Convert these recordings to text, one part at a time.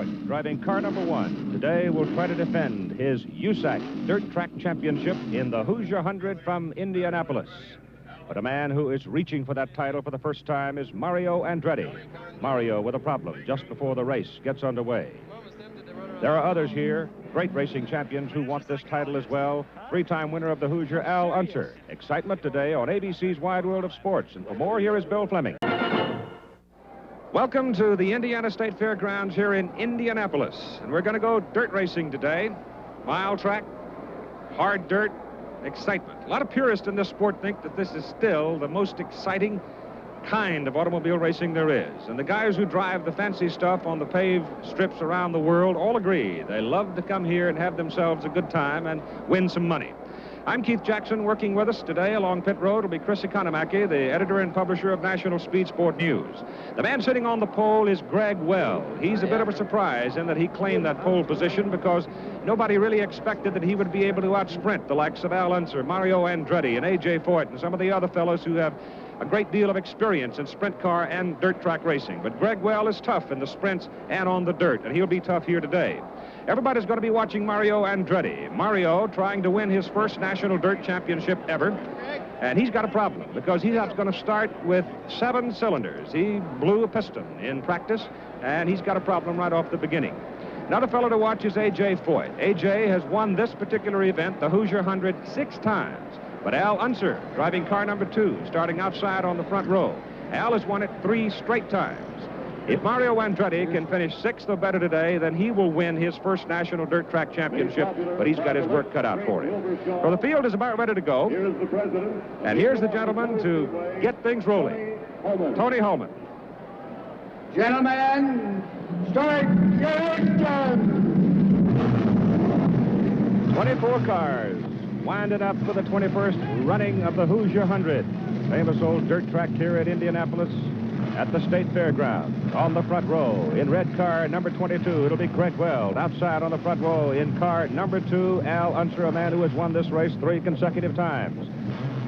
Foyt, driving car number 1. Today will try to defend his USAC Dirt Track Championship in the Hoosier 100 from Indianapolis. But a man who is reaching for that title for the first time is Mario Andretti. Mario with a problem just before the race gets underway. There are others here, great racing champions who want this title as well. Three-time winner of the Hoosier, Al Unser. Excitement today on ABC's Wide World of Sports. And for more, here is Bill Fleming. Welcome to the Indiana State Fairgrounds here in Indianapolis. And we're going to go dirt racing today. Mile track, hard dirt, excitement. A lot of purists in this sport think that this is still the most exciting kind of automobile racing there is. And the guys who drive the fancy stuff on the paved strips around the world all agree. They love to come here and have themselves a good time and win some money. I'm Keith Jackson. Working with us today along pit road will be Chris Economaki, the editor and publisher of National Speed Sport News. The man sitting on the pole is Greg Weld. He's a bit of a surprise in that he claimed that pole position because nobody really expected that he would be able to outsprint the likes of Al Unser, Mario Andretti, and A.J. Foyt, and some of the other fellows who have a great deal of experience in sprint car and dirt track racing. But Greg Weld is tough in the sprints and on the dirt, and he'll be tough here today. Everybody's going to be watching Mario Andretti. Mario trying to win his first national dirt championship ever. And he's got a problem because he's going to start with 7 cylinders. He blew a piston in practice, and he's got a problem right off the beginning. Another fellow to watch is A.J. Foyt. A.J. has won this particular event, the Hoosier 100, 6 times. But Al Unser, driving car number 2, starting outside on the front row. Al has won it 3 straight times. If Mario Andretti can finish 6th or better today, then he will win his first national dirt track championship, but he's got his work cut out for him. Well, the field is about ready to go. Here's the president. And here's the gentleman to get things rolling. Tony Holman. Gentlemen, start your engine. 24 cars winding up for the 21st running of the Hoosier 100. Famous old dirt track here at Indianapolis at the State Fairgrounds. On the front row, in red car number 22, it'll be Greg Weld. Outside on the front row, in car number 2, Al Unser, a man who has won this race 3 consecutive times.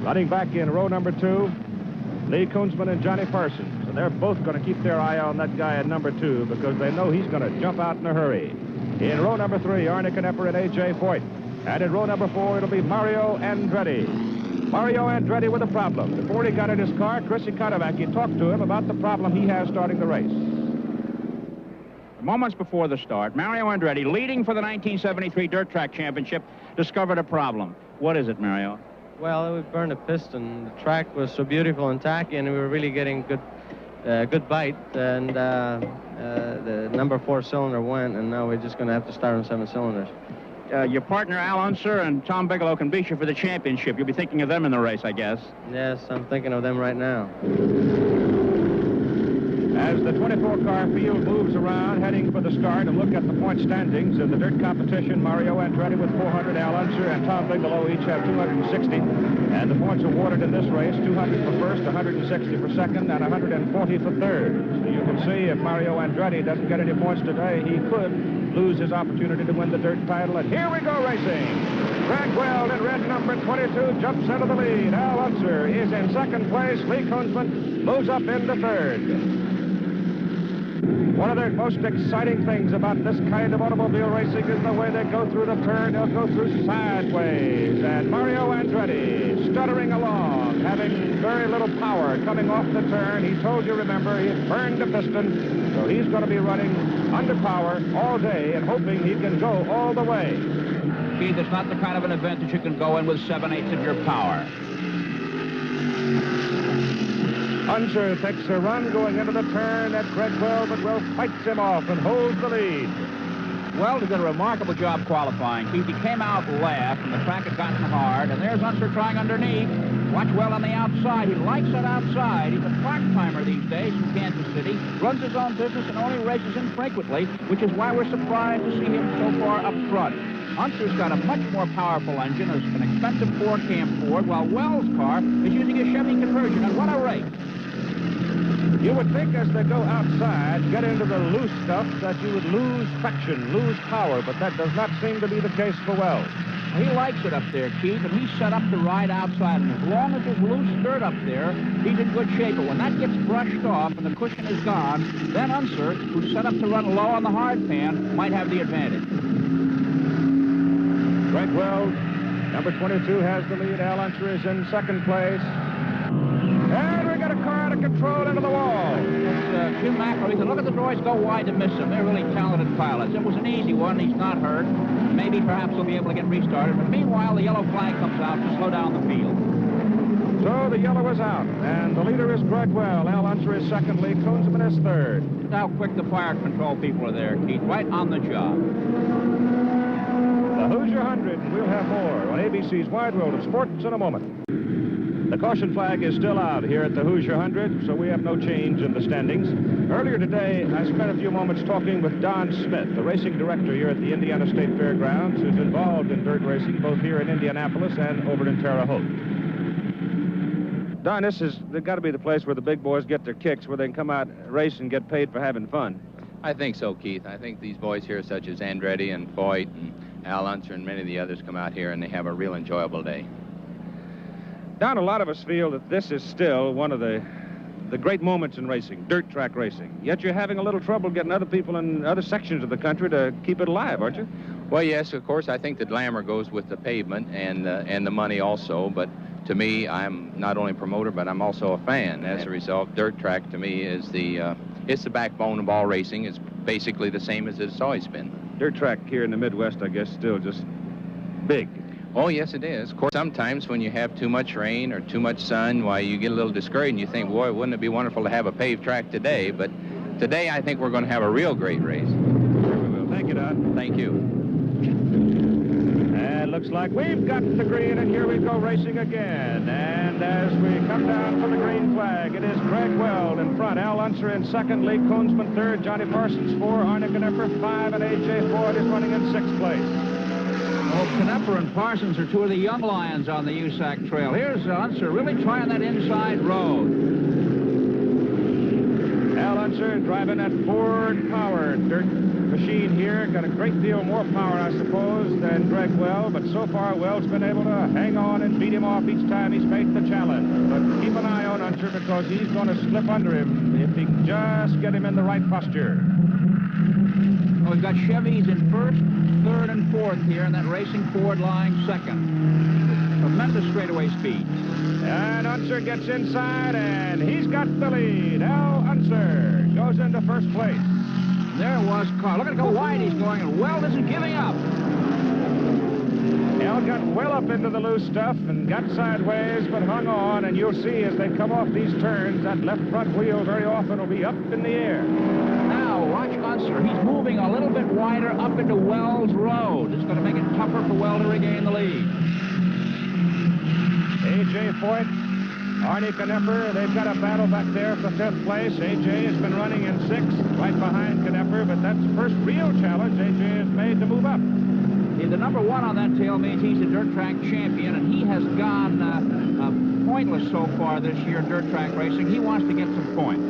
Running back in row number 2, Lee Koonsman and Johnny Parsons. And they're both going to keep their eye on that guy at number 2 because they know he's going to jump out in a hurry. In row number 3, Arnie Knepper and A.J. Foyt. And in row number 4, it'll be Mario Andretti. Mario Andretti with a problem. Before he got in his car, Chris Economaki talked to him about the problem he has starting the race. Moments before the start, Mario Andretti, leading for the 1973 Dirt Track Championship, discovered a problem. What is it, Mario? Well, we burned a piston. The track was so beautiful and tacky, and we were really getting good bite. And the number 4 cylinder went, and now we're just going to have to start on 7 cylinders. Your partner, Al Unser, and Tom Bigelow can beat you for the championship. You'll be thinking of them in the race, I guess. Yes, I'm thinking of them right now. As the 24-car field moves around, heading for the start, and look at the point standings in the dirt competition, Mario Andretti with 400, Al Unser and Tom Bigelow each have 260. And the points awarded in this race, 200 for first, 160 for second, and 140 for third. So you can see if Mario Andretti doesn't get any points today, he could lose his opportunity to win the dirt title. And here we go racing. Greg Weld in red number 22 jumps into the lead. Al Unser is in second place. Lee Koonsman moves up into third. One of the most exciting things about this kind of automobile racing is the way they go through the turn. They'll go through sideways. And Mario Andretti stuttering along, having very little power coming off the turn. He told you, remember, he had burned the piston. So he's going to be running under power all day and hoping he can go all the way. Keith, it's not the kind of an event that you can go in with 7/8 of your power. Unser takes a run going into the turn at Greg Weld, but Weld fights him off and holds the lead. Weld did a remarkable job qualifying, Keith. He came out last, and the track had gotten hard, and there's Unser trying underneath. Watch Weld on the outside. He likes that outside. He's a part-timer these days from Kansas City, runs his own business, and only races infrequently, which is why we're surprised to see him so far up front. Unser's got a much more powerful engine, it's an expensive 4-cam Ford, while Weld's car is using a Chevy conversion, and what a race. You would think as they go outside, get into the loose stuff, that you would lose traction, lose power, but that does not seem to be the case for Weld. He likes it up there, Keith, and he's set up to ride outside. And as long as there's loose dirt up there, he's in good shape. But when that gets brushed off and the cushion is gone, then Unser, who's set up to run low on the hard pan, might have the advantage. Greg Weld, number 22, has the lead. Al Unser is in second place. And we got a car out of control into the wall. It's Jim McElroy. He said, look at the boys go wide to miss him. They're really talented pilots. It was an easy one. He's not hurt. Maybe perhaps he'll be able to get restarted. But meanwhile, the yellow flag comes out to slow down the field. So the yellow is out. And the leader is Greg Weld. Al Unser is second. Lee Koonsman is third. How quick the fire control people are there, Keith. Right on the job. The Hoosier 100. We'll have more on ABC's Wide World of Sports in a moment. The caution flag is still out here at the Hoosier 100, so we have no change in the standings. Earlier today, I spent a few moments talking with Don Smith, the racing director here at the Indiana State Fairgrounds, who's involved in dirt racing both here in Indianapolis and over in Terre Haute. Don, this has got to be the place where the big boys get their kicks, where they can come out, race, and get paid for having fun. I think so, Keith. I think these boys here, such as Andretti and Foyt and Al Unser and many of the others, come out here and they have a real enjoyable day. Don, a lot of us feel that this is still one of the great moments in racing, dirt track racing. Yet you're having a little trouble getting other people in other sections of the country to keep it alive, aren't you? Well, yes, of course. I think the glamour goes with the pavement and the money also. But to me, I'm not only a promoter, but I'm also a fan. As a result, dirt track to me is it's the backbone of all racing. It's basically the same as it's always been. Dirt track here in the Midwest, I guess, still just big. Oh, yes, it is. Of course, sometimes when you have too much rain or too much sun, why, you get a little discouraged and you think, boy, wouldn't it be wonderful to have a paved track today? But today, I think we're going to have a real great race. Sure we will. Thank you, Don. Thank you. And looks like we've got the green, and here we go racing again. And as we come down for the green flag, it is Greg Weld in front, Al Unser in second, Lee Koonsman third, Johnny Parsons 4, Arnie Knepper 5, and A.J. Foyt is running in sixth place. Oh, Knepper and Parsons are two of the young lions on the USAC trail. Here's Unser really trying that inside road. Al Unser driving that Ford-powered dirt machine here. Got a great deal more power, I suppose, than Greg Weld, but so far Weld's been able to hang on and beat him off each time he's faced the challenge. But keep an eye on Unser because he's going to slip under him if he can just get him in the right posture. Well, we've got Chevys in first, third, and fourth here, and that Racing Ford lying second. Tremendous straightaway speed. And Unser gets inside, and he's got the lead. Al Unser goes into first place. There was Carl. Look at how wide he's going, and Weld isn't giving up. Al got well up into the loose stuff and got sideways, but hung on, and you'll see as they come off these turns, that left front wheel very often will be up in the air. Now, watch Unser. He's moving a little bit wider up into Weld's road. It's going to make it tougher for Weld to regain the lead. A.J. Foyt, Arnie Knepper, they've got a battle back there for fifth place. A.J. has been running in sixth, right behind Knepper, but that's the first real challenge A.J. has made to move up. Yeah, the number one on that tail means he's a dirt track champion, and he has gone pointless so far this year in dirt track racing. He wants to get some points.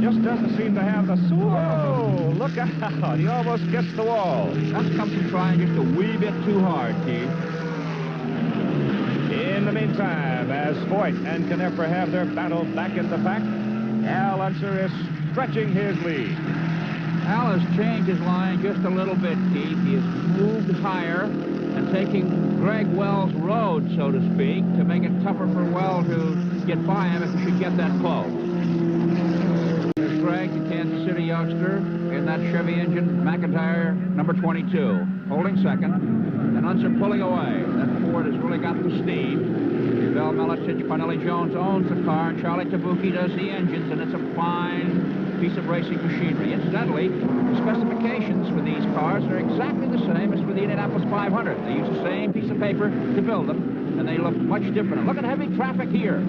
Just doesn't seem to have the... Whoa! Look out! He almost gets the wall. That's come from trying just a wee bit too hard, Keith. In the meantime, as Foyt and Knepper have their battle back in the pack, Al Unser is stretching his lead. Al has changed his line just a little bit, Keith. He has moved higher and taking Greg Weld's road, so to speak, to make it tougher for Weld to get by him if he should get that close. There's Greg, the Kansas City youngster, in that Chevy engine, McIntyre, number 22, holding second, and Unser pulling away. That Ford has really got the steam. Bell Melitich, Parnelli Jones owns the car, and Charlie Tabucchi does the engines, and it's a fine piece of racing machinery. Incidentally, the specifications for these cars are exactly the same as for the Indianapolis 500. They use the same piece of paper to build them, and they look much different. And look at heavy traffic here.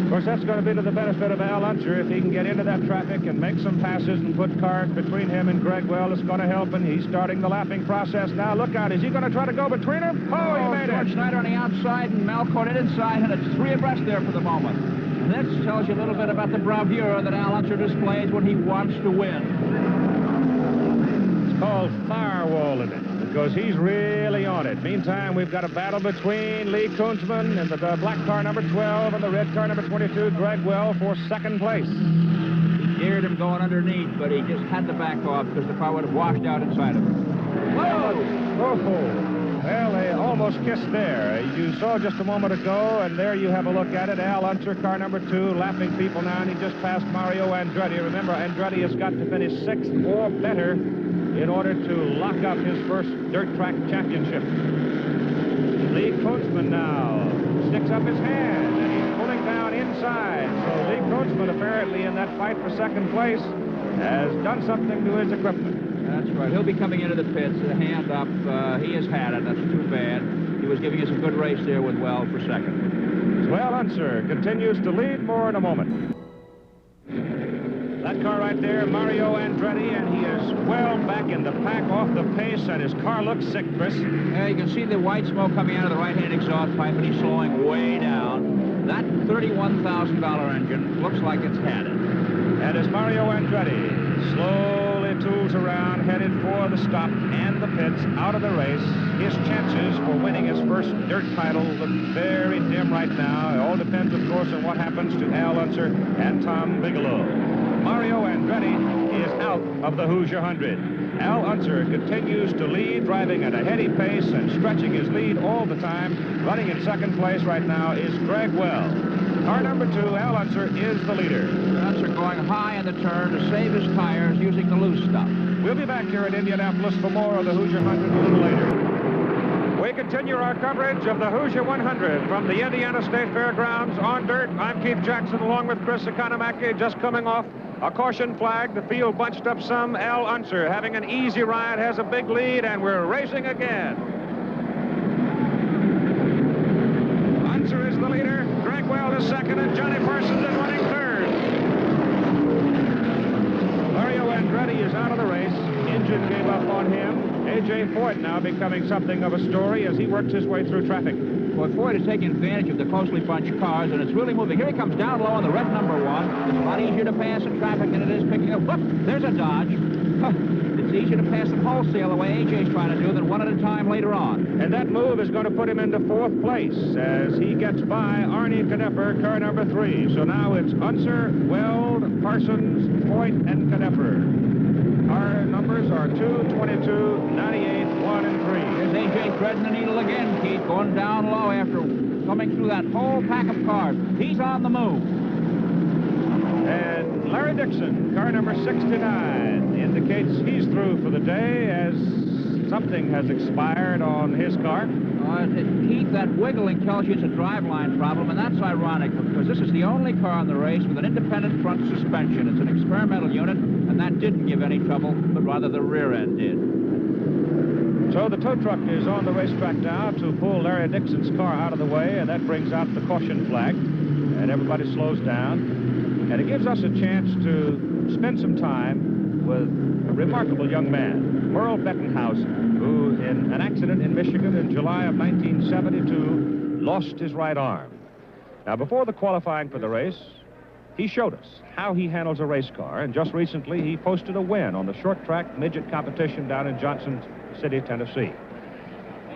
Of course, that's going to be to the benefit of Al Unser. If he can get into that traffic and make some passes and put cars between him and Greg Weld, it's going to help, and he's starting the lapping process now. Look out. Is he going to try to go between them? Oh, he made George it. Snyder on the outside and Mel Cornett inside, and it's three abreast there for the moment. And this tells you a little bit about the bravura that Al Unser displays when he wants to win. called firewalling it, because he's really on it. Meantime, we've got a battle between Lee Koonsman and the black car number 12 and the red car number 22, Greg Well, for second place. He dared him going underneath, but he just had to back off because the car would have washed out inside of him. Whoa! Oh! Well, they almost kissed there. You saw just a moment ago, and there you have a look at it. Al Unser, car number 2, lapping people now, and he just passed Mario Andretti. Remember, Andretti has got to finish 6th or better in order to lock up his first dirt track championship. Lee Koonsman now sticks up his hand, and he's pulling down inside. So Lee Koonsman, apparently in that fight for second place, has done something to his equipment. That's right. He'll be coming into the pits, a hand up. He has had it. That's too bad. He was giving us a good race there with Weld for second. Well, Unser continues to lead. More in a moment. That car right there, Mario Andretti, and he is well back in the pack, off the pace, and his car looks sick, Chris. Yeah, you can see the white smoke coming out of the right-hand exhaust pipe, and he's slowing way down. That $31,000 engine looks like it's had it. And as Mario Andretti slowly tools around, headed for the stop and the pits, out of the race, his chances for winning his first dirt title look very dim right now. It all depends, of course, on what happens to Al Unser and Tom Bigelow. Mario Andretti is out of the Hoosier 100. Al Unser continues to lead, driving at a heady pace and stretching his lead all the time. Running in second place right now is Greg Well. Car number 2, Al Unser, is the leader. Unser going high in the turn to save his tires using the loose stuff. We'll be back here at Indianapolis for more of the Hoosier 100 a little later. We continue our coverage of the Hoosier 100 from the Indiana State Fairgrounds on dirt. I'm Keith Jackson along with Chris Economaki, just coming off a caution flag. The field bunched up some. Al Unser having an easy ride, has a big lead, and we're racing again. Unser is the leader. Greg Weld is second, and Johnny Parsons is running third. Mario Andretti is out of the race. Engine gave up on him. A.J. Foyt now becoming something of a story as he works his way through traffic. Boy, Foyt is taking advantage of the closely bunched cars, and it's really moving. Here he comes down low on the red number 1. It's a lot easier to pass in traffic than it is picking up. Look, there's a Dodge. It's easier to pass them wholesale the way A.J.'s trying to do than one at a time later on. And that move is going to put him into 4th place as he gets by Arnie Knepper, car number 3. So now it's Unser, Weld, Parsons, Foyt, and Knepper. Our numbers are 2, 22, 98, 1, and 3. Here's A.J. threading the needle again, Keith, going down low after coming through that whole pack of cars. He's on the move. And Larry Dixon, car number 69, indicates he's through for the day as something has expired on his car. Keith, that wiggling tells you it's a driveline problem, and that's ironic because this is the only car on the race with an independent front suspension. It's an experimental unit, and that didn't give any trouble, but rather the rear end did. So the tow truck is on the racetrack now to pull Larry Dixon's car out of the way, and that brings out the caution flag, and everybody slows down. And it gives us a chance to spend some time with a remarkable young man, Merle Bettenhausen, who in an accident in Michigan in July of 1972 lost his right arm. Now, before the qualifying for the race, he showed us how he handles a race car, and just recently he posted a win on the short track midget competition down in Johnson City, Tennessee.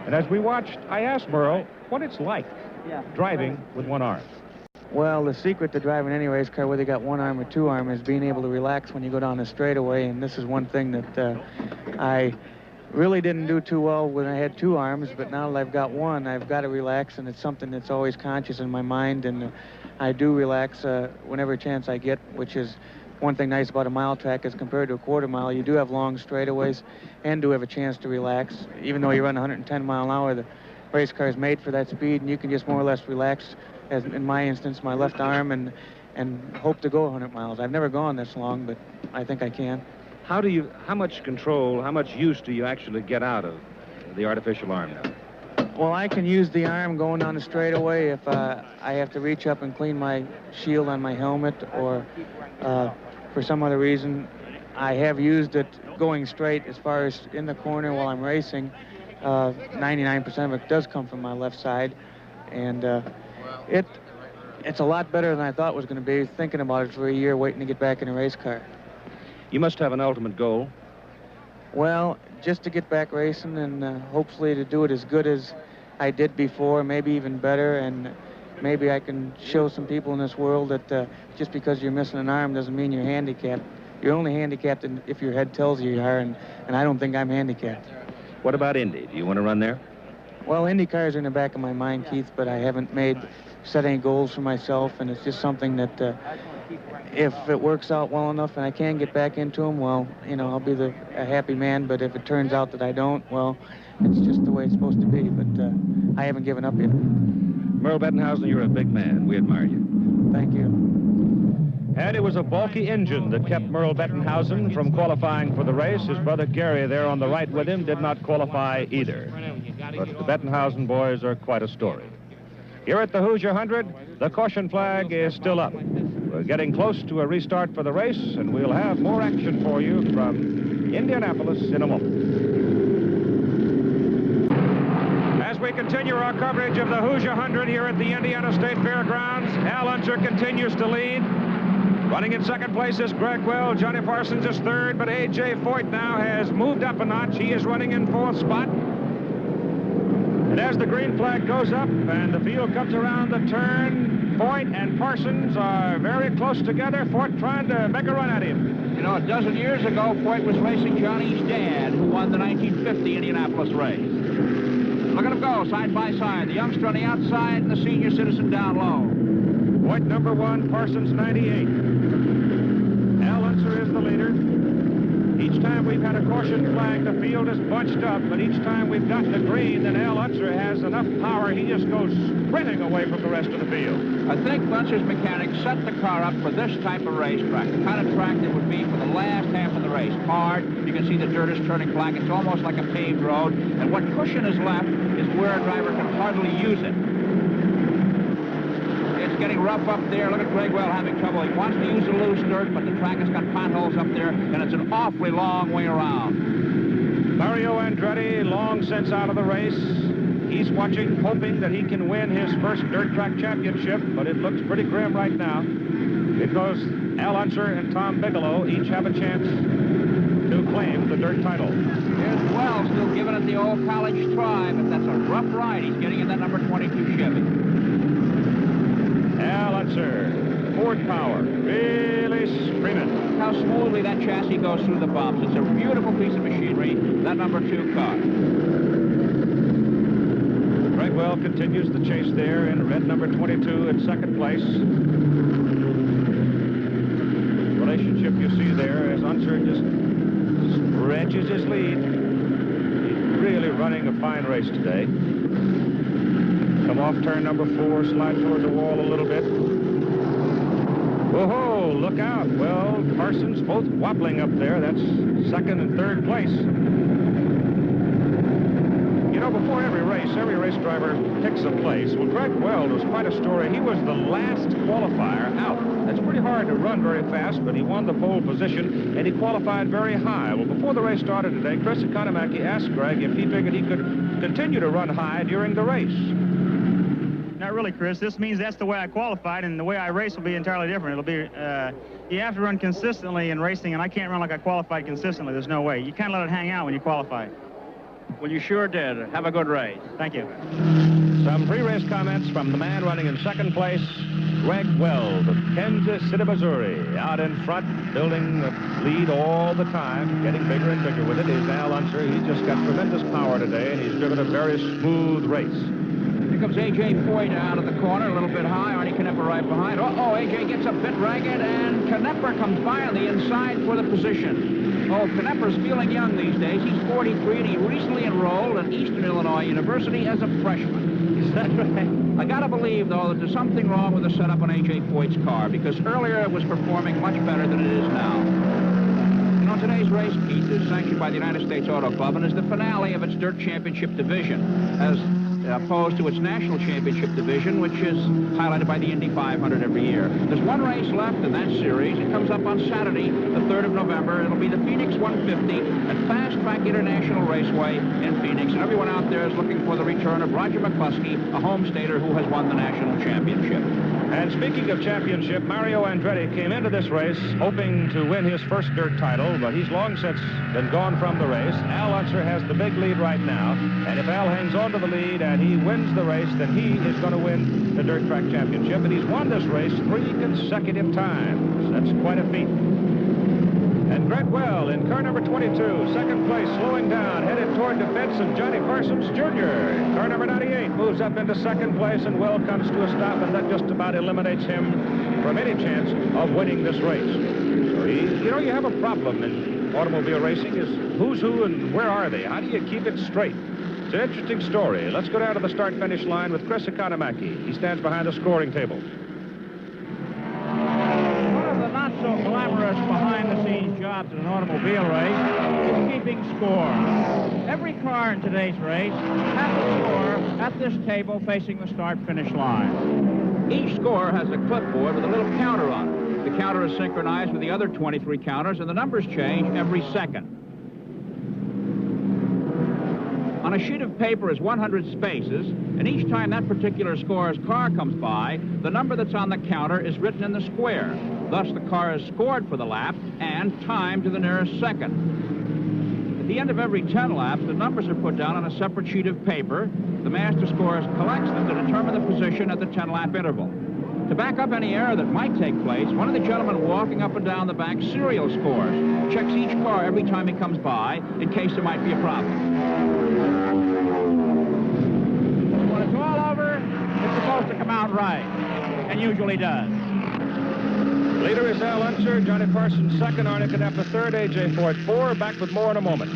And as we watched, I asked Merle what it's like driving with one arm. Well, the secret to driving any race car, whether you got one arm or two arm, is being able to relax when you go down the straightaway, and this is one thing that I really didn't do too well when I had two arms, but now that I've got one, I've got to relax, and it's something that's always conscious in my mind, and I do relax whenever chance I get, which is one thing nice about a mile track as compared to a quarter mile. You do have long straightaways and do have a chance to relax. Even though you run 110 mile an hour, the race car is made for that speed, and you can just more or less relax, as in my instance, my left arm, and hope to go 100 miles. I've never gone this long, but I think I can. How much control, how much use do you actually get out of the artificial arm now? Well, I can use the arm going down the straightaway if I have to reach up and clean my shield on my helmet, or for some other reason. I have used it going straight as far as in the corner while I'm racing. 99% of it does come from my left side, and it's a lot better than I thought it was going to be, thinking about it for a year, waiting to get back in a race car. You must have an ultimate goal. Well, just to get back racing and hopefully to do it as good as I did before, maybe even better, and maybe I can show some people in this world that just because you're missing an arm doesn't mean you're handicapped. You're only handicapped if your head tells you are, and I don't think I'm handicapped. What about Indy? Do you want to run there? Well, Indy cars are in the back of my mind, Keith, but I haven't set any goals for myself, and it's just something that if it works out well enough and I can get back into them, well, you know, I'll be a happy man. But if it turns out that I don't, well, it's just the way it's supposed to be. But I haven't given up yet. Merle Bettenhausen, you're a big man. We admire you. Thank you. And it was a bulky engine that kept Merle Bettenhausen from qualifying for the race. His brother Gary there on the right with him did not qualify either. But the Bettenhausen boys are quite a story. Here at the Hoosier 100, the caution flag is still up. We're getting close to a restart for the race, and we'll have more action for you from Indianapolis in a moment. As we continue our coverage of the Hoosier 100 here at the Indiana State Fairgrounds, Al Unser continues to lead. Running in second place is Greg Weld. Johnny Parsons is third, but A.J. Foyt now has moved up a notch. He is running in fourth spot. And as the green flag goes up and the field comes around the turn, Foyt and Parsons are very close together. Foyt trying to make a run at him. You know, a dozen years ago, Foyt was racing Johnny's dad, who won the 1950 Indianapolis race. Look at them go, side by side. The youngster on the outside and the senior citizen down low. Foyt number 1, Parsons 98. Al Unser is the leader. Each time we've had a caution flag, the field is bunched up, but each time we've gotten the green, then Al Unser has enough power, he just goes sprinting away from the rest of the field. I think Unser's mechanics set the car up for this type of racetrack, the kind of track that would be for the last half of the race. Hard, you can see the dirt is turning black, it's almost like a paved road, and what cushion is left is where a driver can hardly use it. It's getting rough up there. Look at Greg Weld having trouble. He wants to use the loose dirt, but the track has got potholes up there, and it's an awfully long way around. Mario Andretti, long since out of the race. He's watching, hoping that he can win his first dirt track championship, but it looks pretty grim right now because Al Unser and Tom Bigelow each have a chance to claim the dirt title. Here's Wells still giving it the old college try, but that's a rough ride. He's getting in that number 22 Chevy. Al Unser, Ford power, really screaming. How smoothly that chassis goes through the bumps. It's a beautiful piece of machinery, that number 2 car. Greg Weld continues the chase there in red number 22 in second place. Relationship you see there as Unser just stretches his lead. He's really running a fine race today. Come off turn number 4, slide toward the wall a little bit. Whoa, look out. Well, Parsons both wobbling up there. That's second and third place. You know, before every race driver picks a place. Well, Greg Weld was quite a story. He was the last qualifier out. That's pretty hard to run very fast, but he won the pole position, and he qualified very high. Well, before the race started today, Chris Economaki asked Greg if he figured he could continue to run high during the race. Not really, Chris. This means that's the way I qualified, and the way I race will be entirely different. It'll be, you have to run consistently in racing, and I can't run like I qualified consistently. There's no way. You can't let it hang out when you qualify. Well, you sure did. Have a good race. Thank you. Some pre-race comments from the man running in second place, Greg Weld of Kansas City, Missouri. Out in front, building the lead all the time, getting bigger and bigger with it, is Al Unser. He's just got tremendous power today, and he's driven a very smooth race. Here comes A.J. Foyt out of the corner, a little bit high. Arnie Knepper right behind. Uh-oh, A.J. gets a bit ragged, and Knepper comes by on the inside for the position. Oh, Knepper's feeling young these days. He's 43, and he recently enrolled at Eastern Illinois University as a freshman. Is that right? I gotta believe, though, that there's something wrong with the setup on A.J. Foyt's car, because earlier it was performing much better than it is now. You know, today's race, Pete, is sanctioned by the United States Auto Club and is the finale of its Dirt Championship division, as opposed to its National Championship division, which is highlighted by the Indy 500 every year. There's one race left in that series. It comes up on Saturday, the 3rd of November. It'll be the Phoenix 150 at Fast Track International Raceway in Phoenix. And everyone out there is looking for the return of Roger McCluskey, a home stater who has won the national championship. And speaking of championship, Mario Andretti came into this race hoping to win his first dirt title, but he's long since been gone from the race. Al Unser has the big lead right now, and if Al hangs on to the lead and he wins the race, then he is going to win the dirt track championship, and he's won this race 3 consecutive times. That's quite a feat. And Greg Well in car number 22, second place, slowing down, headed toward defense of Johnny Parsons, Jr. Car number 98 moves up into second place, and Well comes to a stop, and that just about eliminates him from any chance of winning this race. So you have a problem in automobile racing is who's who and where are they? How do you keep it straight? It's an interesting story. Let's go down to the start-finish line with Chris Economaki. He stands behind the scoring table. So glamorous behind-the-scenes jobs in an automobile race is keeping score. Every car in today's race has a score at this table facing the start-finish line. Each score has a clipboard with a little counter on it. The counter is synchronized with the other 23 counters, and the numbers change every second. On a sheet of paper is 100 spaces, and each time that particular scorer's car comes by, the number that's on the counter is written in the square. Thus, the car is scored for the lap and timed to the nearest second. At the end of every 10 laps, the numbers are put down on a separate sheet of paper. The master scorers collects them to determine the position at the 10-lap interval. To back up any error that might take place, one of the gentlemen walking up and down the back serial scores, checks each car every time he comes by in case there might be a problem. When it's all over, it's supposed to come out right, and usually does. Leader is Al Unser, Johnny Parsons second, Arnie Knepper third, A.J. Foyt 4. Back with more in a moment.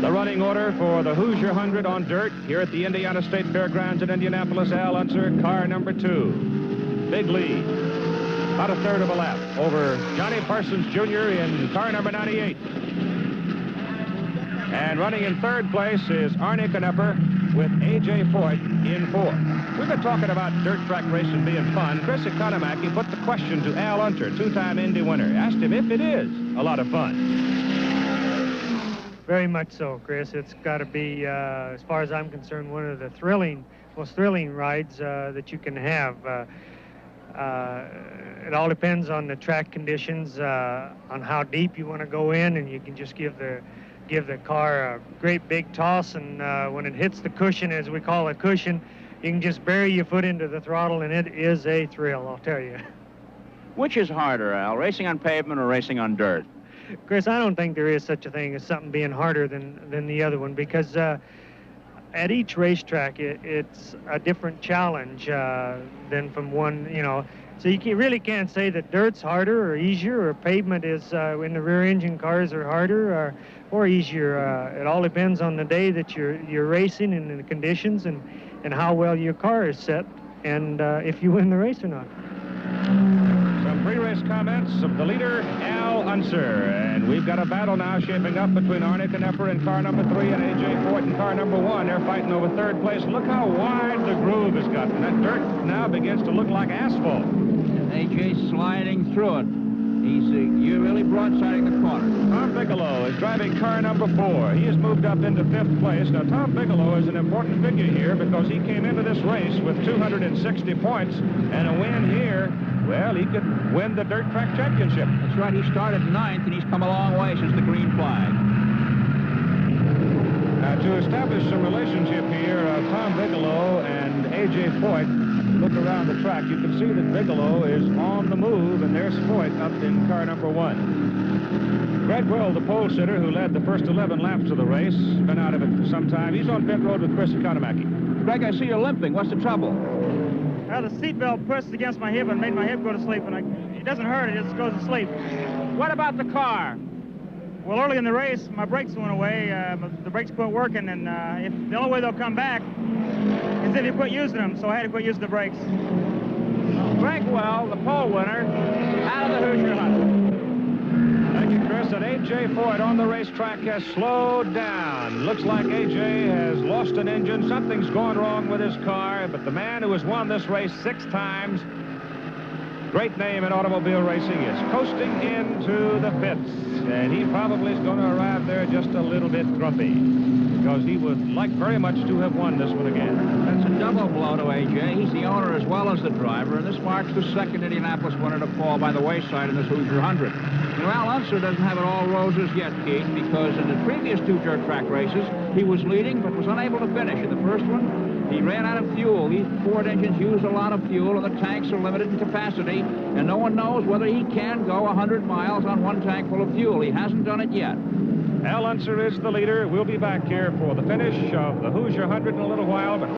The running order for the Hoosier 100 on dirt here at the Indiana State Fairgrounds in Indianapolis. Al Unser, car number 2. Big lead. About a third of a lap over Johnny Parsons, Jr. in car number 98. And running in third place is Arnie Knepper with A.J. Foyt in 4th. We've been talking about dirt track racing being fun. Chris Economaki put the question to Al Unser, 2-time Indy winner. Asked him if it is a lot of fun. Very much so, Chris. It's got to be, as far as I'm concerned, one of the most thrilling rides that you can have. It all depends on the track conditions, on how deep you want to go in, and you can just give the car a great big toss, and when it hits the cushion, as we call a cushion, you can just bury your foot into the throttle, and it is a thrill, I'll tell you. Which is harder, Al, racing on pavement or racing on dirt? Chris, I don't think there is such a thing as something being harder than the other one, because at each racetrack, it's a different challenge than from one, So you really can't say that dirt's harder or easier, or pavement is, in the rear engine cars are harder or easier. It all depends on the day that you're racing and the conditions and how well your car is set, and if you win the race or not. Some pre-race comments of the leader, Al Unser. And we've got a battle now shaping up between Arnie Knepper in car number 3 and A.J. Foyt in car number 1. They're fighting over third place. Look how wide the groove has gotten. That dirt now begins to look like asphalt. And A.J. sliding through it. You're really broadsiding the corner. Tom Bigelow is driving car number 4. He has moved up into 5th place. Now, Tom Bigelow is an important figure here because he came into this race with 260 points, and a win here, well, he could win the dirt track championship. That's right. He started 9th, and he's come a long way since the green flag. Now, to establish some relationship here of Tom Bigelow and A.J. Foyt, look around the track, you can see that Bigelow is on the move, and there's Foyt up in car number 1. Greg Well, the pole sitter who led the first 11 laps of the race, been out of it for some time. He's on pit road with Chris Economaki. Greg, I see you're limping. What's the trouble? The seatbelt pressed against my hip and made my hip go to sleep, and it doesn't hurt, it just goes to sleep. What about the car? Well, early in the race, my brakes went away. The brakes quit working, and if the only way they'll come back is if you quit using them, so I had to quit using the brakes. Greg Well, the pole winner, out of the Hoosier 100. Thank you, Chris. And A.J. Foyt on the racetrack has slowed down. Looks like A.J. has lost an engine. Something's gone wrong with his car, but the man who has won this race 6 times great name in automobile racing, is coasting into the pits. And he probably is going to arrive there just a little bit grumpy, because he would like very much to have won this one again. That's a double blow to A.J. He's the owner as well as the driver, and this marks the second Indianapolis winner to fall by the wayside in this Hoosier 100. Well, Unser doesn't have it all roses yet, Keith, because in the previous 2 dirt track races, he was leading but was unable to finish. In the first one, he ran out of fuel. These Ford engines use a lot of fuel, and the tanks are limited in capacity, and no one knows whether he can go 100 miles on 1 tank full of fuel. He hasn't done it yet. Al Unser is the leader. We'll be back here for the finish of the Hoosier 100 in a little while. But